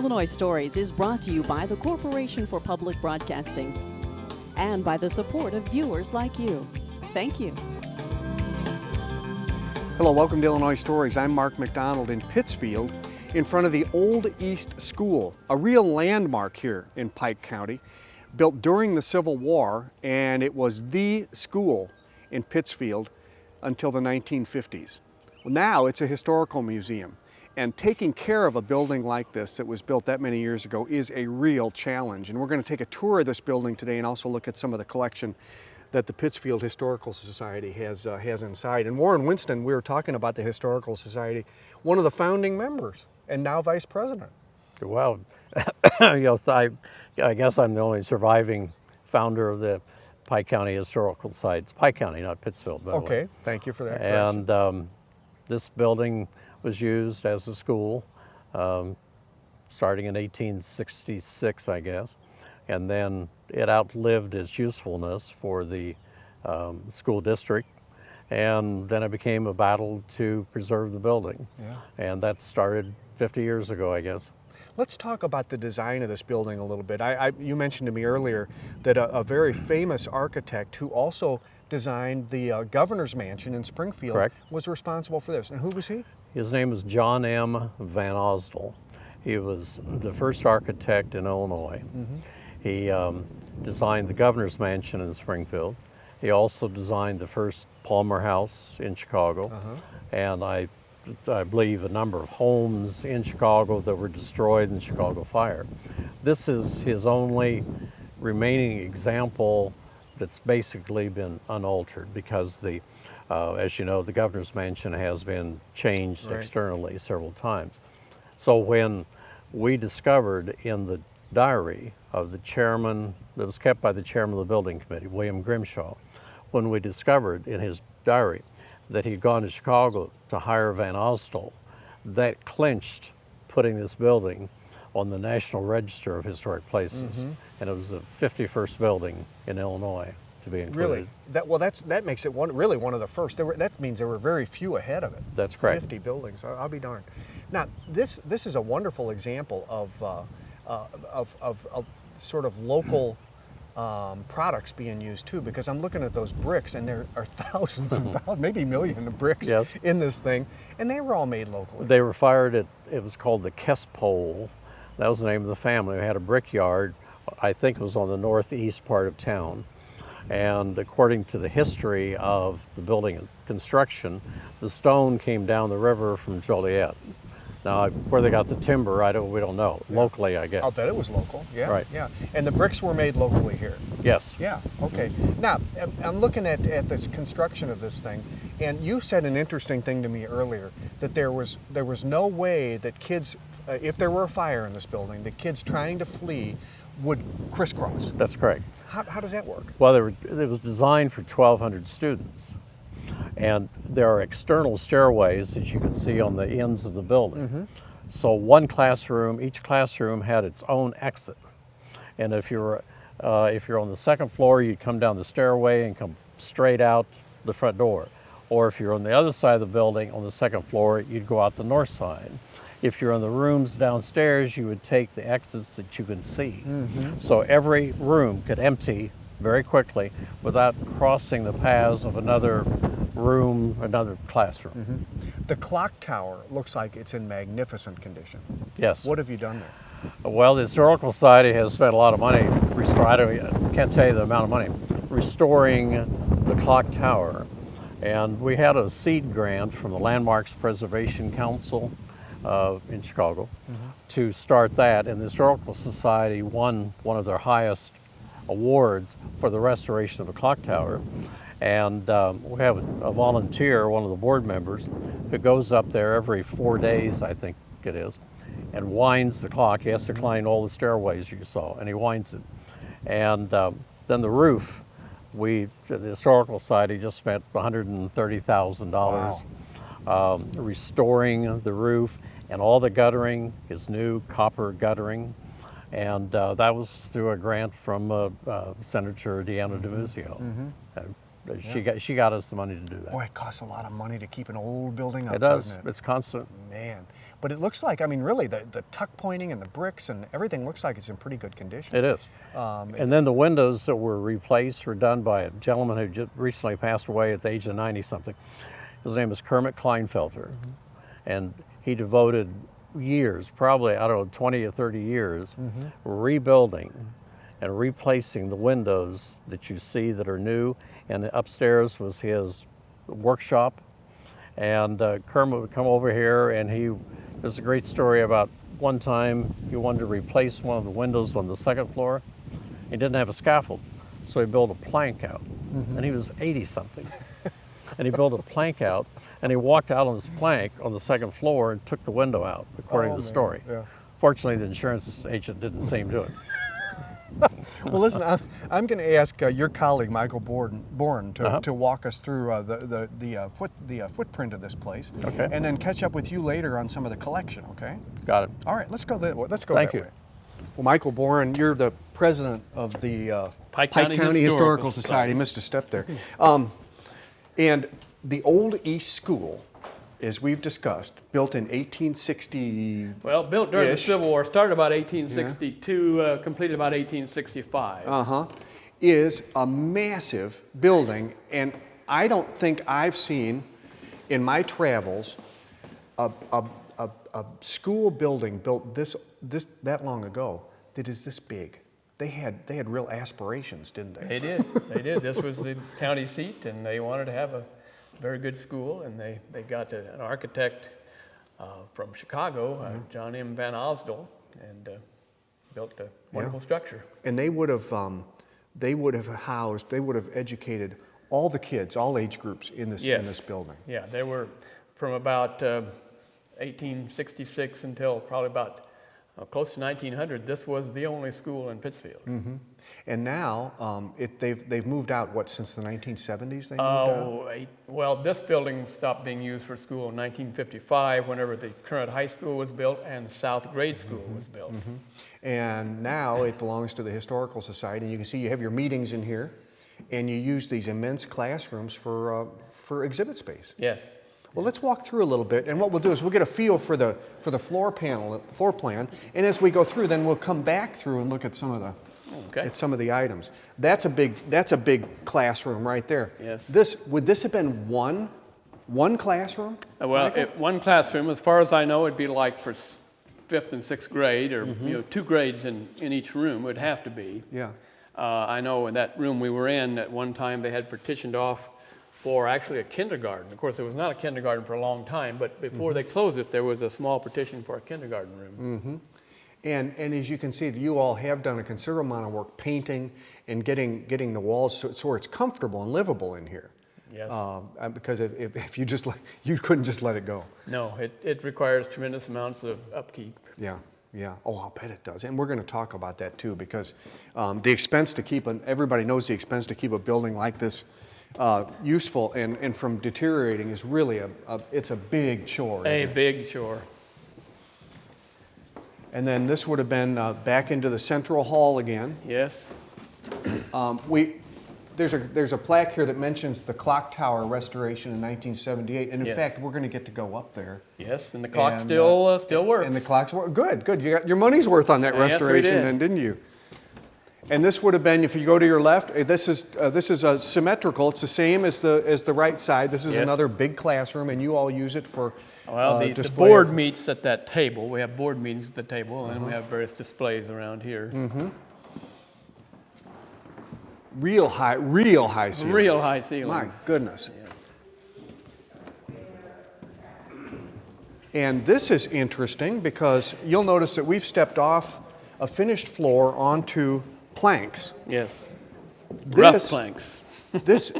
Illinois Stories is brought to you by the Corporation for Public Broadcasting and by the support of viewers like you. Thank you. Hello, welcome to Illinois Stories. I'm Mark McDonald in Pittsfield in front of the Old East School, a real landmark here in Pike County, built during the Civil War, and it was the school in Pittsfield until the 1950s. Well, now it's a historical museum, and taking care of a building like this that was built that many years ago is a real challenge. And we're going to take a tour of this building today and also look at some of the collection that the Pittsfield Historical Society has inside. And Warren Winston, we were talking about the Historical Society, one of the founding members and now vice president. Well, I guess I'm the only surviving founder of the Pike County Historical Sites. Pike County, not Pittsfield, by the way. Okay, thank you for that. And this building was used as a school starting in 1866, I guess. And then it outlived its usefulness for the school district, and then it became a battle to preserve the building. Yeah. And that started 50 years ago, I guess. Let's talk about the design of this building a little bit. You mentioned to me earlier that a very famous architect who also designed the governor's mansion in Springfield Correct. was responsible for this. And who was he? His name is John M. Van Osdel. He was the first architect in Illinois. Mm-hmm. He designed the governor's mansion in Springfield. He also designed the first Palmer House in Chicago, and I believe a number of homes in Chicago that were destroyed in the Chicago fire. This is his only remaining example that's basically been unaltered because as you know, the governor's mansion has been changed externally several times. So when we discovered in the diary of the chairman, that was kept by the chairman of the building committee, William Grimshaw, when we discovered in his diary that he'd gone to Chicago to hire Van Osdel, that clinched putting this building on the National Register of Historic Places. And it was the 51st building in Illinois to be included. Really? That makes it really one of the first. That means there were very few ahead of it. That's correct. 50 buildings. I'll be darned. Now, this is a wonderful example of sort of local products being used too, because I'm looking at those bricks and there are thousands and thousands, maybe millions of bricks in this thing, and they were all made locally. They were fired at, it was called the Kespole. That was the name of the family. We had a brickyard, I think it was on the northeast part of town. And according to the history of the building and construction, the stone came down the river from Joliet. Now, where they got the timber, we don't know. Yeah. Locally, I guess. I'll bet it was local. Yeah. Right. Yeah. And the bricks were made locally here. Yes. Yeah. Okay. Now, I'm looking at this construction of this thing, and you said an interesting thing to me earlier, that there was no way that kids, if there were a fire in this building, the kids trying to flee would crisscross. That's correct. How does that work? Well, it was designed for 1,200 students. And there are external stairways, as you can see on the ends of the building. So each classroom had its own exit. And if you're on the second floor, you'd come down the stairway and come straight out the front door. Or if you're on the other side of the building, on the second floor, you'd go out the north side. If you're in the rooms downstairs, you would take the exits that you can see. So every room could empty very quickly without crossing the paths of another room, another classroom. The clock tower looks like it's in magnificent condition. Yes. What have you done there? Well, the Historical Society has spent a lot of money I can't tell you the amount of money, restoring the clock tower. And we had a seed grant from the Landmarks Preservation Council in Chicago to start that, and the Historical Society won one of their highest awards for the restoration of the clock tower. And we have a volunteer, one of the board members, who goes up there every 4 days, I think it is, and winds the clock. He has to climb all the stairways you saw, and he winds it. And then the roof, the Historical Society just spent $130,000 restoring the roof, and all the guttering is new copper guttering. And that was through a grant from Senator Deanna DiMuzio. she got us the money to do that. Boy, it costs a lot of money to keep an old building up, It does. doesn't it? It's constant. Man. But it looks like, I mean, really, the tuck pointing and the bricks and everything looks like it's in pretty good condition. It is. And then the windows that were replaced were done by a gentleman who just recently passed away at the age of 90-something. His name is Kermit Kleinfelter. And he devoted years, probably, I don't know, 20 or 30 years, rebuilding and replacing the windows that you see that are new. And upstairs was his workshop. And Kermit would come over here, and there's a great story about one time he wanted to replace one of the windows on the second floor. He didn't have a scaffold, so he built a plank out. And he was 80-something. And he built a plank out, and he walked out on this plank on the second floor and took the window out, according to the story. Yeah. Fortunately, the insurance agent didn't see him do it. Well, listen, I'm going to ask your colleague Michael Bourne to walk us through the footprint of this place, Okay. and then catch up with you later on some of the collection. Okay. Got it. All right, let's go. Let's go. Thank that you. way. Well, Michael Bourne, you're the president of the Pike County Historical Society. Missed a step there. And the Old East School, as we've discussed, built in 1860. Well, built during the Ish. Civil War, started about 1862, completed about 1865. Is a massive building, and I don't think I've seen in my travels a school building built that long ago that is this big. They had real aspirations, didn't they? They did. They did. This was the county seat, and they wanted to have a very good school, and they got an architect from Chicago, John M. Van Osdol, and built a wonderful structure. And they would have educated all the kids, all age groups in this building. Yeah, they were from about 1866 until probably about close to 1900. This was the only school in Pittsfield. And now they've moved out. What, since the 1970s they moved out? Well, this building stopped being used for school in 1955, whenever the current high school was built and South Grade School was built. And now it belongs to the Historical Society. And you can see you have your meetings in here, and you use these immense classrooms for exhibit space. Yes. Well, let's walk through a little bit, and what we'll do is we'll get a feel for the floor plan, and as we go through, then we'll come back through and look at some of the items. That's a big classroom right there. Yes. Would this have been one classroom? Well, one classroom, as far as I know, it'd be like for 5th and 6th grade, or 2 grades in each room would have to be. Yeah. I know in that room we were in at one time they had partitioned off for actually a kindergarten. Of course, it was not a kindergarten for a long time, but before they closed it, there was a small partition for a kindergarten room. And as you can see, you all have done a considerable amount of work painting and getting the walls so it's comfortable and livable in here. Yes. Because if you you couldn't just let it go. No, it requires tremendous amounts of upkeep. Yeah. Yeah. Oh, I'll bet it does. And we're going to talk about that too, because the expense to keep everybody knows the expense to keep a building like this useful and from deteriorating is really it's a big chore. A big chore. And then this would have been back into the central hall again. Yes. There's a plaque here that mentions the clock tower restoration in 1978, and in fact, we're going to get to go up there. Yes, and the clock still works. And the clock's good. You got your money's worth on that restoration, then, didn't you? And this would have been, if you go to your left, this is symmetrical. It's the same as the right side. This is another big classroom, and you all use it for the board meets at that table. We have board meetings at the table, and we have various displays around here. Real high ceilings. Real high ceilings. My goodness. Yes. And this is interesting because you'll notice that we've stepped off a finished floor onto planks. Yes. Rough planks.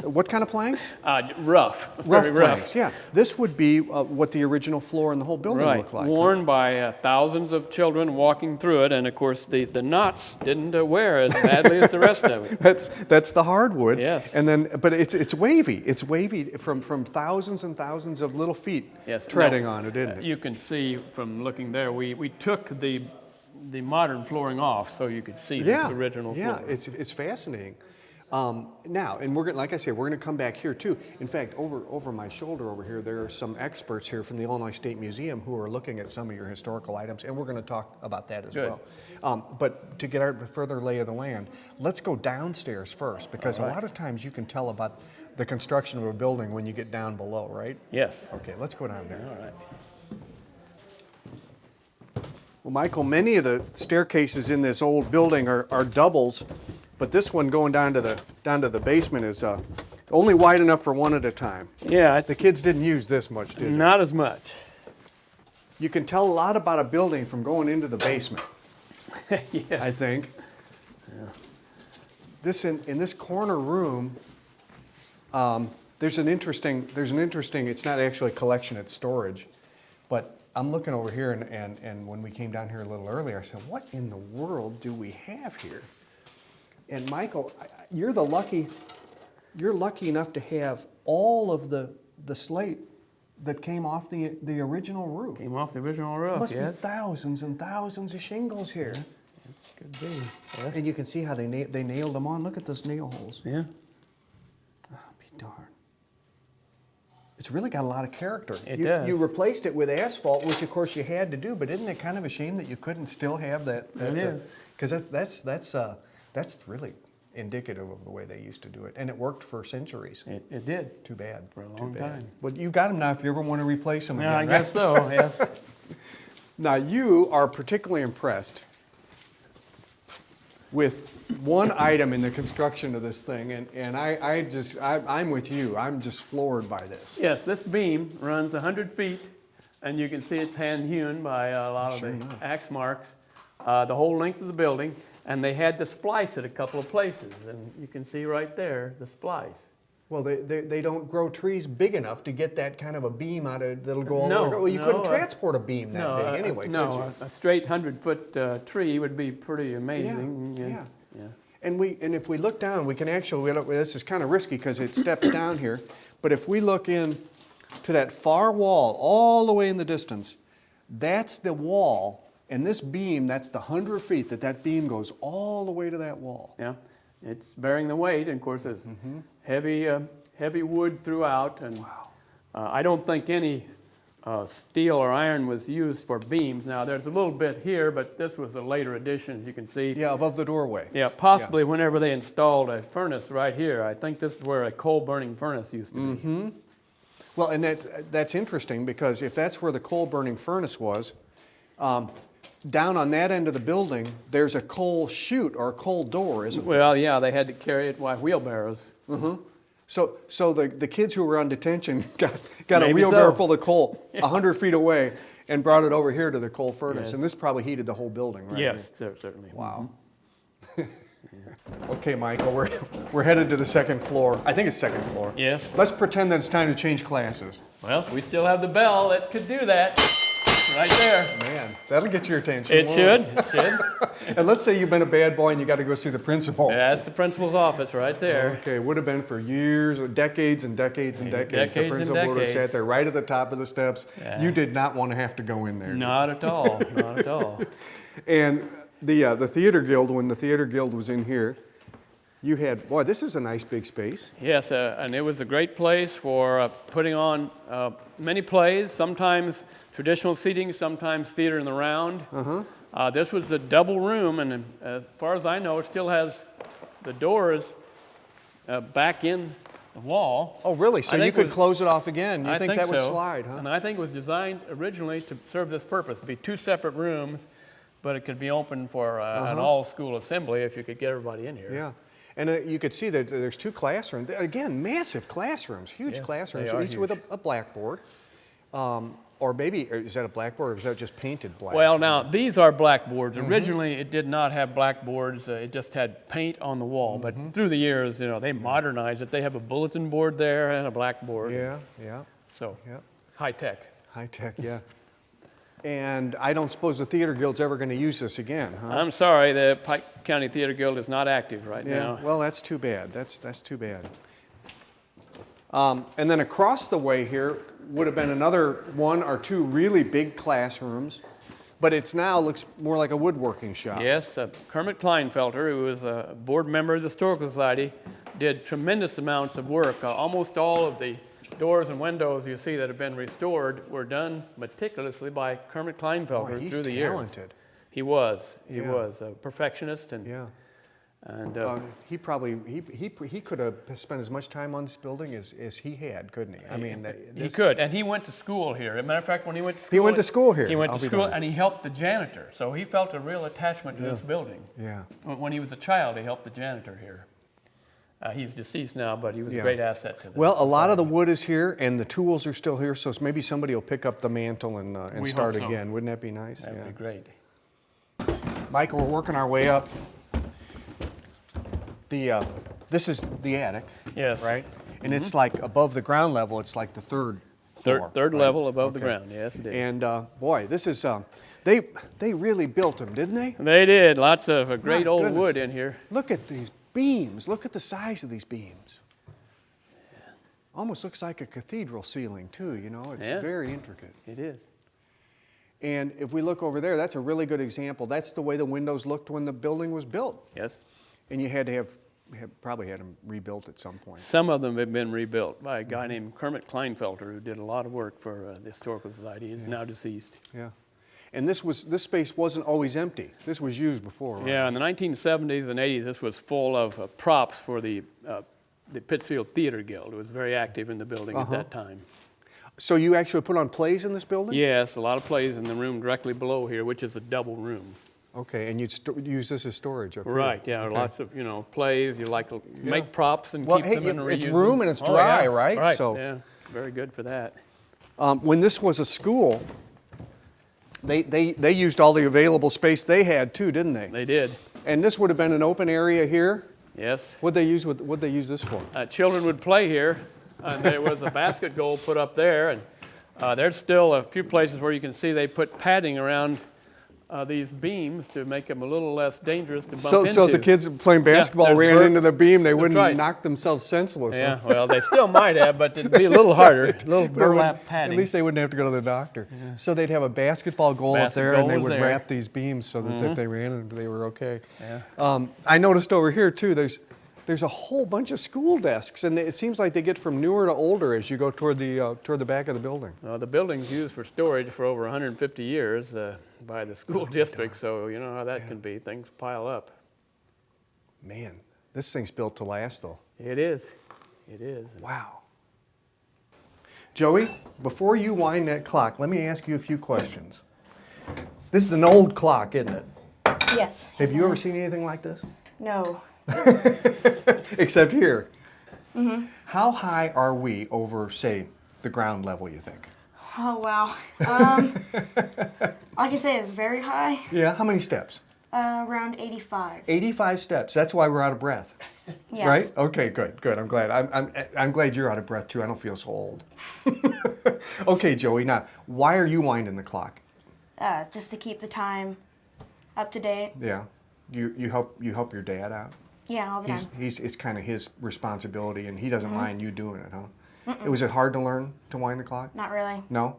What kind of planks? Rough. Very rough. Planks, yeah. This would be what the original floor in the whole building looked like. Worn by thousands of children walking through it, and of course the knots didn't wear as badly as the rest of it. That's the hardwood. Yes. And then, but it's wavy. It's wavy from thousands and thousands of little feet treading on it, isn't it? You can see from looking there, we took the modern flooring off so you could see this original floor. Yeah, it's fascinating. Now, and we're gonna, like I say, we're going to come back here too. In fact, over my shoulder over here, there are some experts here from the Illinois State Museum who are looking at some of your historical items, and we're going to talk about that as Good. well. But to get our further lay of the land, let's go downstairs first, because All right. a lot of times you can tell about the construction of a building when you get down below, right? Yes. Okay, let's go down there. All right. Well, Michael, many of the staircases in this old building are doubles, but this one going down to the basement is only wide enough for one at a time. Yeah, it's The kids didn't use this much, did they? not as much. You can tell a lot about a building from going into the basement, Yes. I think. This in this corner room, there's an interesting. It's not actually a collection; it's storage. But I'm looking over here, and when we came down here a little earlier, I said, "What in the world do we have here?" And Michael, you're lucky enough to have all of the slate that came off the original roof. Came off the original roof, Must yes. be thousands and thousands of shingles here. Yes, could be. Yes. And you can see how they nailed them on. Look at those nail holes. Yeah. Oh, be darned. It's really got a lot of character. It You does. replaced it with asphalt, which of course you had to do, but isn't it kind of a shame that you couldn't still have that? It is. Because that's really indicative of the way they used to do it. And it worked for centuries. It did. Too bad. For a Too long bad. time. But you got them now if you ever want to replace them Yeah, again, I guess right? so, yes. Now you are particularly impressed with one item in the construction of this thing, and I'm with you. I'm just floored by this. Yes, this beam runs 100 feet, and you can see it's hand hewn by a lot of Sure the enough. axe marks, the whole length of the building, and they had to splice it a couple of places, and you can see right there the splice. Well, they don't grow trees big enough to get that kind of a beam out of that'll go all No, over. Well, you no, couldn't transport a beam that big anyway, no, could you? a straight 100-foot tree would be pretty amazing. Yeah. Yeah. And if we look down, we can actually, this is kind of risky because it steps down here, but if we look in to that far wall, all the way in the distance, that's the wall, and this beam, that's the 100 feet that beam goes all the way to that wall. Yeah, it's bearing the weight, and of course it's heavy wood throughout, and I don't think any steel or iron was used for beams. Now there's a little bit here, but this was a later addition, as you can see. Yeah, above the doorway. Yeah, possibly whenever they installed a furnace right here. I think this is where a coal-burning furnace used to be. Well, and that's interesting because if that's where the coal-burning furnace was, down on that end of the building, there's a coal chute or a coal door, isn't there? Well, yeah, they had to carry it by wheelbarrows. So the kids who were on detention got a Maybe wheelbarrow so. full of coal 100 feet away and brought it over here to the coal furnace. Yes. And this probably heated the whole building, right? Yes, certainly. Wow. Okay, Michael, we're headed to the second floor. I think it's second floor. Yes. Let's pretend that it's time to change classes. Well, we still have the bell that could do that. Right there. Man, that'll get your attention. It won't should. It should. And let's say you've been a bad boy and you got to go see the principal. That's the principal's office right there. Okay, would have been for years, or decades and decades and decades. Decades The and principal would have sat decades. there right at the top of the steps. Yeah. You did not want to have to go in there. Not at all. Not at all. And the theater guild, when the theater guild was in here, you had, boy, this is a nice big space. Yes, and it was a great place for putting on many plays, sometimes traditional seating, sometimes theater in the round. This was a double room, and as far as I know, it still has the doors back in the wall. Oh, really? So I you think could was- close it off again. You I think that would so. slide, huh? And I think it was designed originally to serve this purpose, be two separate rooms, but it could be open for an all-school assembly if you could get everybody in here. Yeah. And you could see that there's two classrooms. Again, massive classrooms, huge Yes, classrooms, they are each with huge. a blackboard. Or maybe, is that a blackboard or is that just painted black? Well, now, these are blackboards. Originally, it did not have blackboards. It just had paint on the wall. But through the years, they modernized it. They have a bulletin board there and a blackboard. Yeah. So, Yeah. high tech. High tech, yeah. And I don't suppose the theater guild's ever going to use this again, huh? I'm sorry, the Pike County Theater Guild is not active right Yeah, now. well, that's too bad. That's too bad. And then across the way here would have been another one or two really big classrooms, but it's now looks more like a woodworking shop. Yes, Kermit Kleinfelter, who was a board member of the Historical Society, did tremendous amounts of work. Almost all of the doors and windows you see that have been restored were done meticulously by Kermit Kleinfelder Boy, through the he's years. talented. He was. He Yeah. was a perfectionist, and Yeah. and He probably he could have spent as much time on this building as he had, couldn't he? I mean, he could. And he went to school here. As a matter of fact, when he went to school, He went to school here. He went I'll to be school, darned. and he helped the janitor. So he felt a real attachment to this building. Yeah. When he was a child, he helped the janitor here. He's deceased now, but he was a great asset to the Well, a lot of the society. wood is here, and the tools are still here, so maybe somebody will pick up the mantle and We start hope so. again. Wouldn't that be nice? That'd be great. Michael, we're working our way up. This is the attic, Yes. right? And it's like above the ground level. It's like the third floor, Third right? level above the Okay. ground. Yes, it is. And boy, this is they really built them, didn't they? They did. Lots of great My old goodness. wood in here. Look at these beams. Look at the size of these beams. Almost looks like a cathedral ceiling too, you know? It's Yeah. very intricate. It is. And if we look over there, that's a really good example. That's the way the windows looked when the building was built. Yes. And you had to probably had them rebuilt at some point. Some of them have been rebuilt by a guy named Kermit Kleinfelder, who did a lot of work for the Historical Society. He's now deceased. Yeah. And this space wasn't always empty. This was used before, right? Yeah, in the 1970s and 80s, this was full of props for the Pittsfield Theater Guild. It was very active in the building at that time. So you actually put on plays in this building? Yes, a lot of plays in the room directly below here, which is a double room. Okay, and you'd use this as storage up here. Right, yeah, Okay. lots of, plays. You like to make props and Well, keep hey, them and reuse it's them. room and it's Oh, dry, yeah, right? Right, So- yeah, very good for that. When this was a school, they used all the available space they had too, didn't they? They did, And this would have been an open area here. yes. What'd they use this for? Children would play here, and there was a basket goal put up there, and there's still a few places where you can see they put padding around these beams to make them a little less dangerous to bump into. So the kids playing basketball there's ran bur- into the beam, they wouldn't right. knock themselves senseless. Yeah, huh? well, they still might have, but it'd be a little harder, a little But it would- burlap padding. At least they wouldn't have to go to the doctor. So they'd have a basketball goal up Basket there, goal and they was would there. wrap these beams so that if they ran into, they were okay. Yeah. I noticed over here too. There's a whole bunch of school desks, and it seems like they get from newer to older as you go toward the back of the building. The building's used for storage for over 150 years by the school district, so you know how that can be. Things pile up. Man, this thing's built to last, though. It is. It is. Wow. Joey, before you wind that clock, let me ask you a few questions. This is an old clock, isn't it? Yes. Have you ever seen anything like this? No. Except here. Mm-hmm. How high are we over, say, the ground level, you think? Oh, wow. Like I say, it's very high. Yeah, how many steps? Around 85. 85 steps. That's why we're out of breath. Yes. Right? Okay, good. I'm glad. I'm glad you're out of breath too. I don't feel so old. Okay, Joey. Now, why are you winding the clock? Just to keep the time up to date. Yeah. You help your dad out. Yeah, all the time. It's kind of his responsibility, and he doesn't mind you doing it, huh? Was it hard to learn to wind the clock? Not really. No.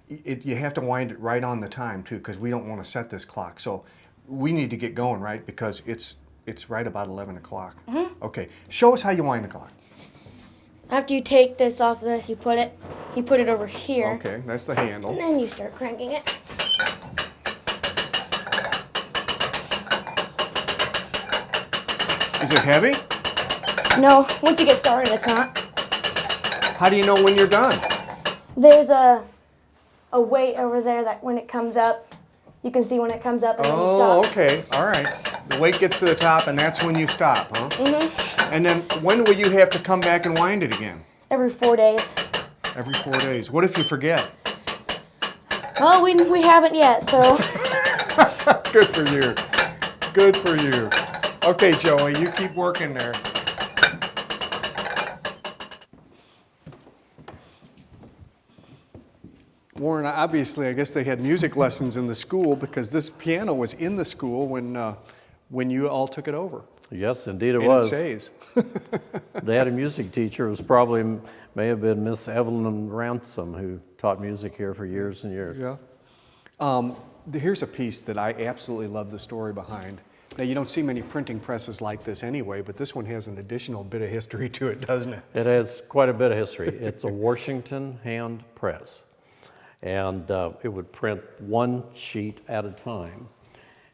You have to wind it right on the time too, because we don't want to set this clock. So we need to get going, right? Because it's right about 11 o'clock. Okay. Show us how you wind the clock. After you take this off of this, you put it over here. Okay, that's the handle. And then you start cranking it. Is it heavy? No, once you get started, it's not. How do you know when you're done? There's a weight over there that when it comes up, you can see when it comes up and then you Oh, stop. okay. All right. The weight gets to the top, and that's when you stop, huh? Mm-hmm. And then when will you have to come back and wind it again? Every 4 days. Every 4 days. What if you forget? Well, we haven't yet, so. Good for you. Good for you. Okay, Joey, you keep working there. Warren, obviously, I guess they had music lessons in the school because this piano was in the school when you all took it over. Yes, indeed it And was. it stays. They had a music teacher. It was probably, may have been Miss Evelyn Ransom, who taught music here for years and years. Yeah. Here's a piece that I absolutely love the story behind. Now, you don't see many printing presses like this anyway, but this one has an additional bit of history to it, doesn't it? It has quite a bit of history. It's a Washington hand press, and it would print one sheet at a time.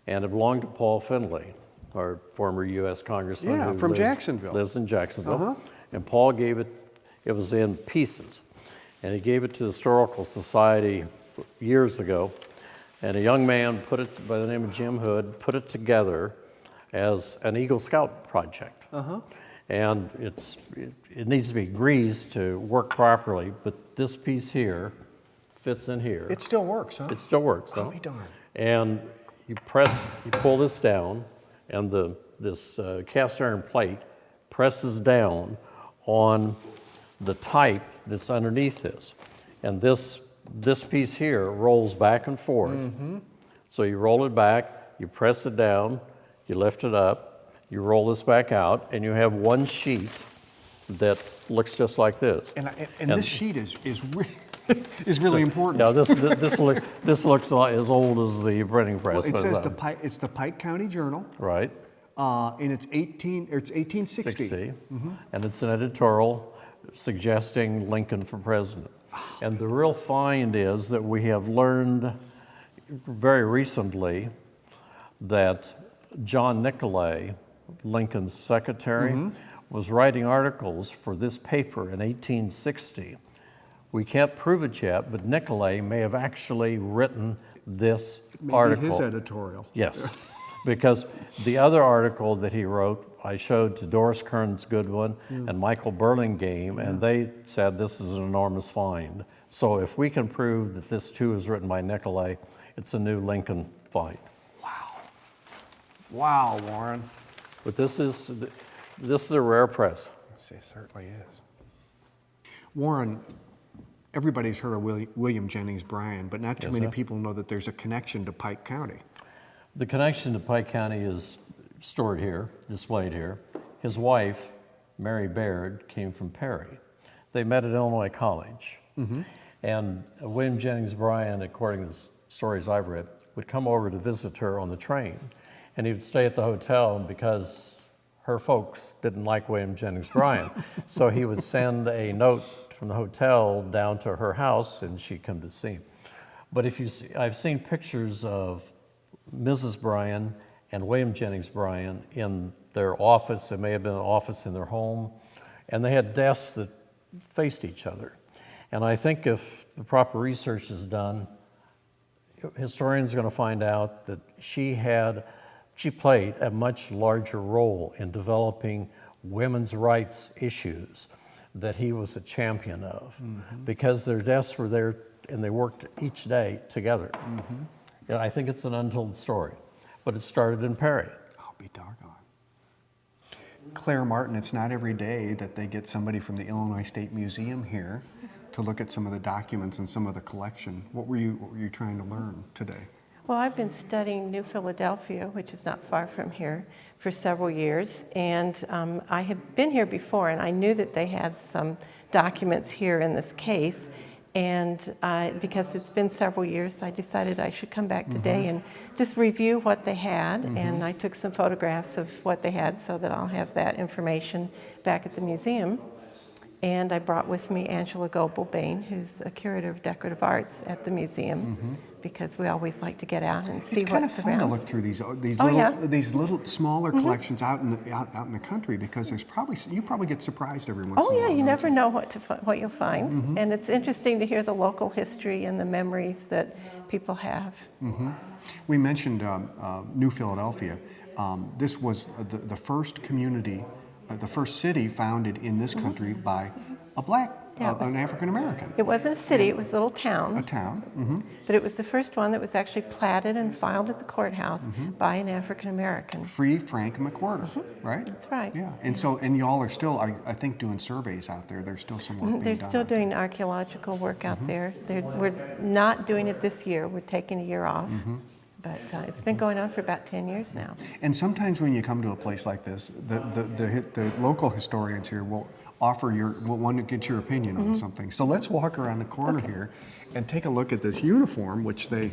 And it belonged to Paul Findlay, our former U.S. Congressman. Yeah, who from lives, Jacksonville. Lives in Jacksonville. Uh-huh. And Paul gave it was in pieces. And he gave it to the Historical Society years ago. And a young man put it, by the name of Jim Hood, put it together as an Eagle Scout project. And it needs to be greased to work properly, but this piece here fits in here. It still works, huh? It still works. I'll Huh? be darned. And you pull this down, and this cast iron plate presses down on the type that's underneath this. And this piece here rolls back and forth. So you roll it back, you press it down, you lift it up, you roll this back out, and you have one sheet that looks just like this. And this sheet is really important. Yeah, this looks as old as the printing press. Well, it says it's the Pike County Journal. Right. And it's 1860. And it's an editorial suggesting Lincoln for president. And the real find is that we have learned very recently that John Nicolay, Lincoln's secretary, was writing articles for this paper in 1860. We can't prove it yet, but Nicolay may have actually written this article. Maybe his editorial. Yes, because the other article that he wrote, I showed to Doris Kearns Goodwin and Michael Burlingame, and they said this is an enormous find. So if we can prove that this too is written by Nicolay, it's a new Lincoln find. Wow, Warren. But this is a rare press. It certainly is. Warren, everybody's heard of William Jennings Bryan, but not too many people know that there's a connection to Pike County. The connection to Pike County is stored here, displayed here. His wife, Mary Baird, came from Perry. They met at Illinois College. And William Jennings Bryan, according to the stories I've read, would come over to visit her on the train. And he would stay at the hotel because her folks didn't like William Jennings Bryan. So he would send a note from the hotel down to her house and she'd come to see him. But if you see, I've seen pictures of Mrs. Bryan and William Jennings Bryan in their office. It may have been an office in their home. And they had desks that faced each other. And I think if the proper research is done, historians are going to find out that she played a much larger role in developing women's rights issues that he was a champion of, because their desks were there and they worked each day together. Yeah, I think it's an untold story, but it started in Perry. I'll be doggone. Claire Martin, it's not every day that they get somebody from the Illinois State Museum here to look at some of the documents and some of the collection. What were you trying to learn today? Well, I've been studying New Philadelphia, which is not far from here, for several years, and I had been here before, and I knew that they had some documents here in this case, and because it's been several years, I decided I should come back today and just review what they had, and I took some photographs of what they had so that I'll have that information back at the museum. And I brought with me Angela Goebel-Bain, who's a curator of decorative arts at the museum, because we always like to get out and see what's around. It's kind of fun to look through these little smaller collections out in the country, because you probably get surprised every once in a while. Oh yeah, you never know what you'll find, and it's interesting to hear the local history and the memories that people have. We mentioned New Philadelphia. This was the first community. The first city founded in this country by a black, an African American. It wasn't a city, it was a little town. A town. But it was the first one that was actually platted and filed at the courthouse by an African American. Free Frank McWhorter, right? That's right. Yeah, and y'all are still, I think, doing surveys out there. There's still some work being done. They're still doing archaeological work out there. We're not doing it this year. We're taking a year off. But it's been going on for about 10 years now. And sometimes when you come to a place like this, the local historians here will want to get your opinion on something. So let's walk around the corner here and take a look at this uniform, which they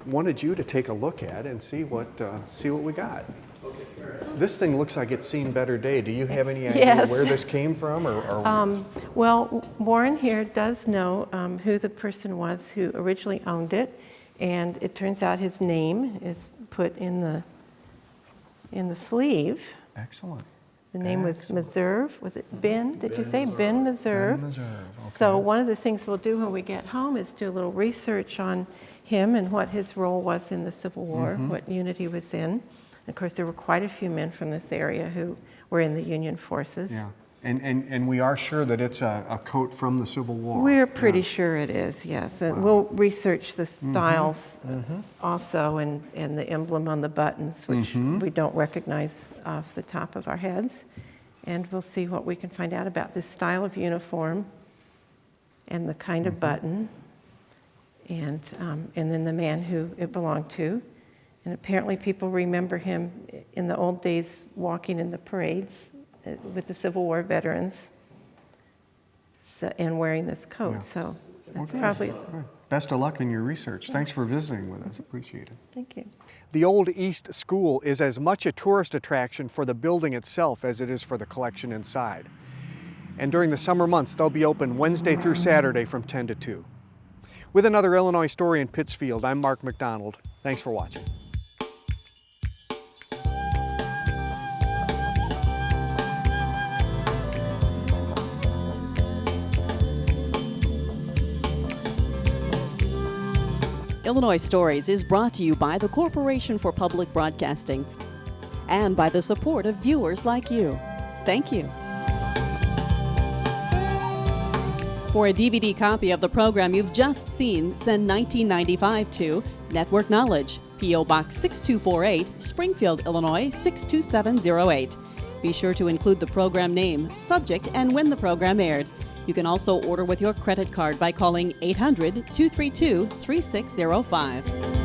wanted you to take a look at and see what we got. This thing looks like it's seen better day. Do you have any idea Yes. where this came from? Well, Warren here does know who the person was who originally owned it, and it turns out his name is put in the sleeve. Excellent. The name was Meserve. Was it Ben? Did you say Ben Meserve? Ben Meserve, okay. So one of the things we'll do when we get home is do a little research on him and what his role was in the Civil War, what unit he was in. Of course, there were quite a few men from this area who were in the Union forces. Yeah, and we are sure that it's a coat from the Civil War. We're pretty sure it is, yes. And we'll research the styles also and the emblem on the buttons, which we don't recognize off the top of our heads. And we'll see what we can find out about this style of uniform and the kind of button and then the man who it belonged to. And apparently people remember him in the old days walking in the parades with the Civil War veterans and wearing this coat. Yeah. So that's Okay. probably, Good. Best of luck in your research. Thanks for visiting with us. Appreciate it. thank you. The Old East School is as much a tourist attraction for the building itself as it is for the collection inside. And during the summer months, they'll be open Wednesday through Saturday from 10 to 2. With another Illinois story in Pittsfield, I'm Mark McDonald. Thanks for watching. Illinois Stories is brought to you by the Corporation for Public Broadcasting and by the support of viewers like you. Thank you. For a DVD copy of the program you've just seen, send $19.95 to Network Knowledge, P.O. Box 6248, Springfield, Illinois 62708. Be sure to include the program name, subject, and when the program aired. You can also order with your credit card by calling 800-232-3605.